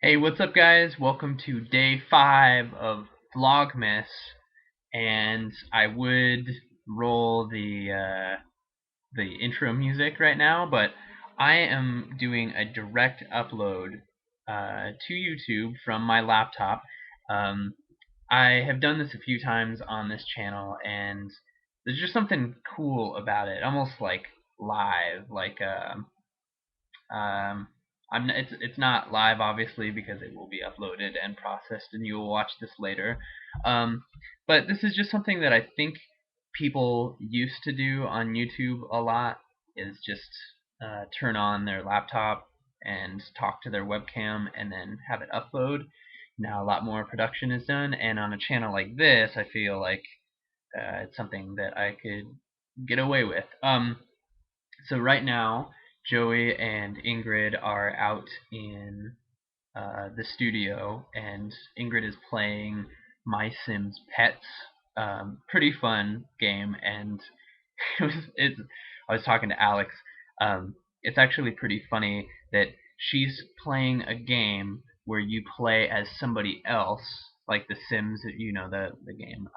Hey, what's up, guys? Welcome to day 5 of Vlogmas, and I would roll the intro music right now, but I am doing a direct upload to YouTube from my laptop. Um, I have done this a few times on this channel, and there's just something cool about it, almost like live, like um, it's not live, obviously, because it will be uploaded and processed, and you will watch this later. Um, but this is just something that I think people used to do on YouTube a lot, is just turn on their laptop and talk to their webcam and then have it upload. Now a lot more production is done, and on a channel like this, I feel like it's something that I could get away with. So right now, Joey and Ingrid are out in the studio, and Ingrid is playing My Sims Pets. Pretty fun game, and it was. I was talking to Alex. It's actually pretty funny that she's playing a game where you play as somebody else, like The Sims. You know the game.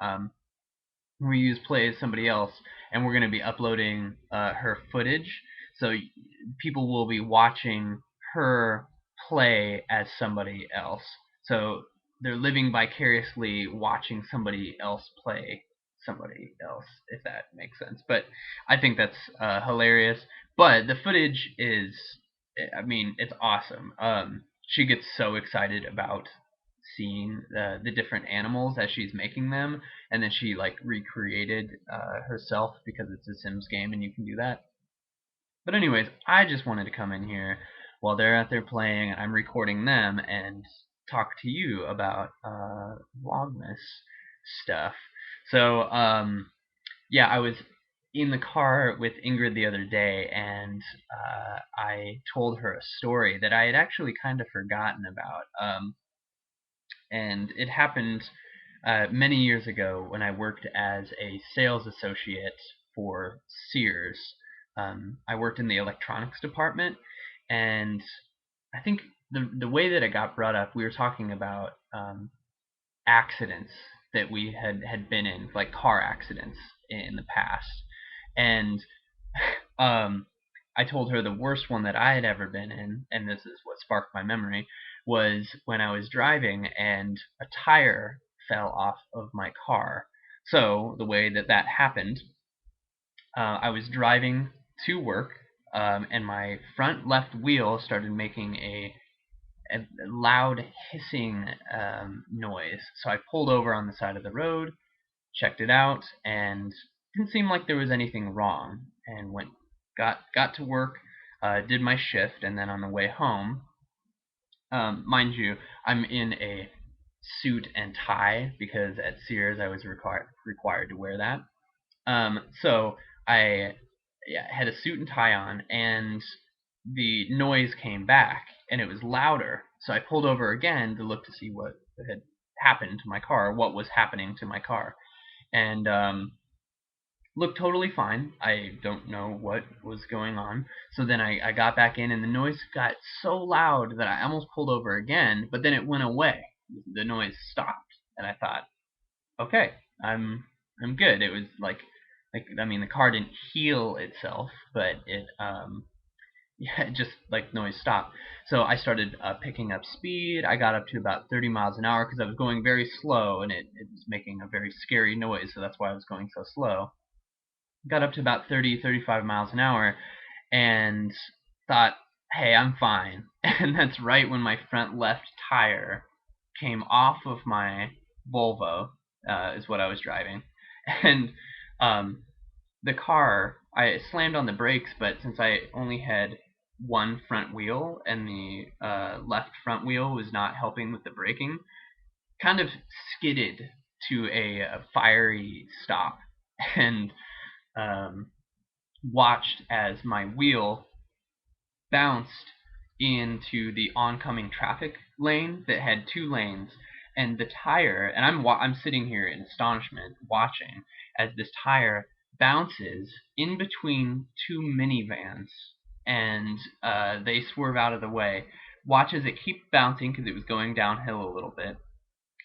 We use play as somebody else, and we're going to be uploading her footage, so people will be watching her play as somebody else. So they're living vicariously watching somebody else play somebody else, if that makes sense. But I think that's hilarious. But the footage is, I mean, it's awesome. She gets so excited about seeing the different animals as she's making them, and then she like recreated herself, because it's a Sims game and you can do that. But anyways, I just wanted to come in here while they're out there playing and I'm recording them and talk to you about Vlogmas stuff. So yeah, I was in the car with Ingrid the other day, and I told her a story that I had actually kind of forgotten about. And it happened many years ago when I worked as a sales associate for Sears. I worked in the electronics department, and I think the way that it got brought up, we were talking about accidents that we had been in, like car accidents in the past, and um, I told her the worst one that I had ever been in, and this is what sparked my memory, was when I was driving and a tire fell off of my car. So the way that that happened, I was driving to work, and my front left wheel started making a loud hissing noise. So I pulled over on the side of the road, checked it out, and didn't seem like there was anything wrong. And got to work, did my shift, and then on the way home, mind you, I'm in a suit and tie because at Sears I was required to wear that. So I, yeah, had a suit and tie on, and the noise came back, and it was louder. So I pulled over again to look to see what had happened to my car, what was happening to my car, and looked totally fine. I don't know what was going on. So then I got back in, and the noise got so loud that I almost pulled over again, but then it went away. The noise stopped, and I thought, okay, I'm good. It was like I mean, the car didn't heal itself, but it yeah, it just like noise stopped. So I started picking up speed. I got up to about 30 miles an hour because I was going very slow, and it was making a very scary noise, so that's why I was going so slow. Got up to about 30, 35 miles an hour, and thought, hey, I'm fine. And that's right when my front left tire came off of my Volvo, is what I was driving. And um, the car, I slammed on the brakes, but since I only had one front wheel and the left front wheel was not helping with the braking, kind of skidded to a fiery stop, and um, watched as my wheel bounced into the oncoming traffic lane that had two lanes, and the tire, and I'm sitting here in astonishment watching as this tire bounces in between two minivans, and they swerve out of the way. watch as it keeps bouncing because it was going downhill a little bit,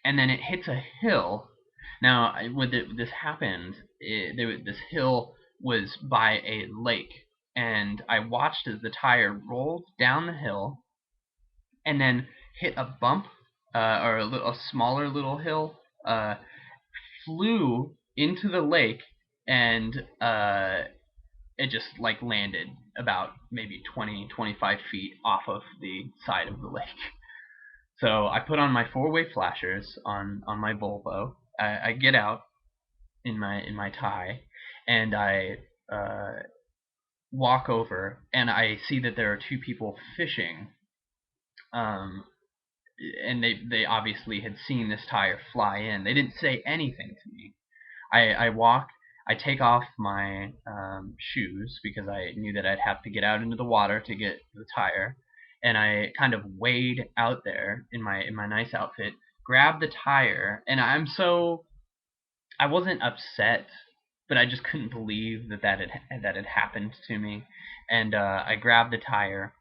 and then it hits a hill. Now, when this happened, this hill was by a lake, and I watched as the tire rolled down the hill and then hit a bump, or a smaller little hill, flew into the lake, and it just like landed about maybe 20-25 feet off of the side of the lake. So I put on my four-way flashers on my Volvo. I get out in my tie, and I walk over, and I see that there are two people fishing. Um, and they obviously had seen this tire fly in. They didn't say anything to me. I walk. I take off my shoes because I knew that I'd have to get out into the water to get the tire, and I kind of wade out there in my nice outfit, grab the tire, and I wasn't upset, but I just couldn't believe that had happened to me, and I grabbed the tire,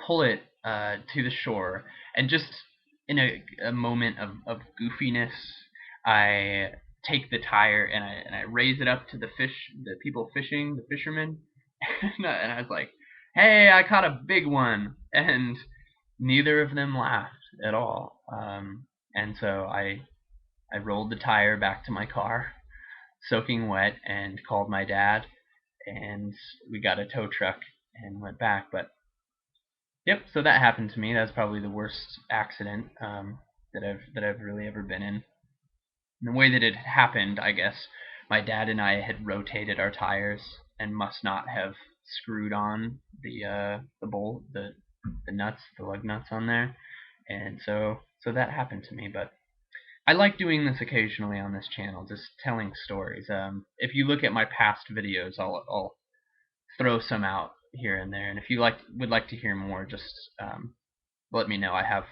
pull it to the shore, and just in a moment of goofiness, I take the tire and I raise it up to the people fishing, the fishermen, and I was like, "Hey, I caught a big one!" And neither of them laughed at all. And so I rolled the tire back to my car, soaking wet, and called my dad, and we got a tow truck and went back. But yep, so that happened to me. That was probably the worst accident that I've really ever been in. And the way that it happened, I guess, my dad and I had rotated our tires and must not have screwed on the bolt, the nuts, the lug nuts on there, and so that happened to me. But I like doing this occasionally on this channel, just telling stories. If you look at my past videos, I'll throw some out here and there, and if you would like to hear more, just let me know. I have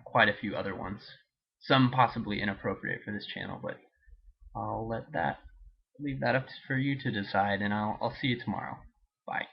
quite a few other ones, some possibly inappropriate for this channel, but I'll leave that up for you to decide, and I'll see you tomorrow. Bye.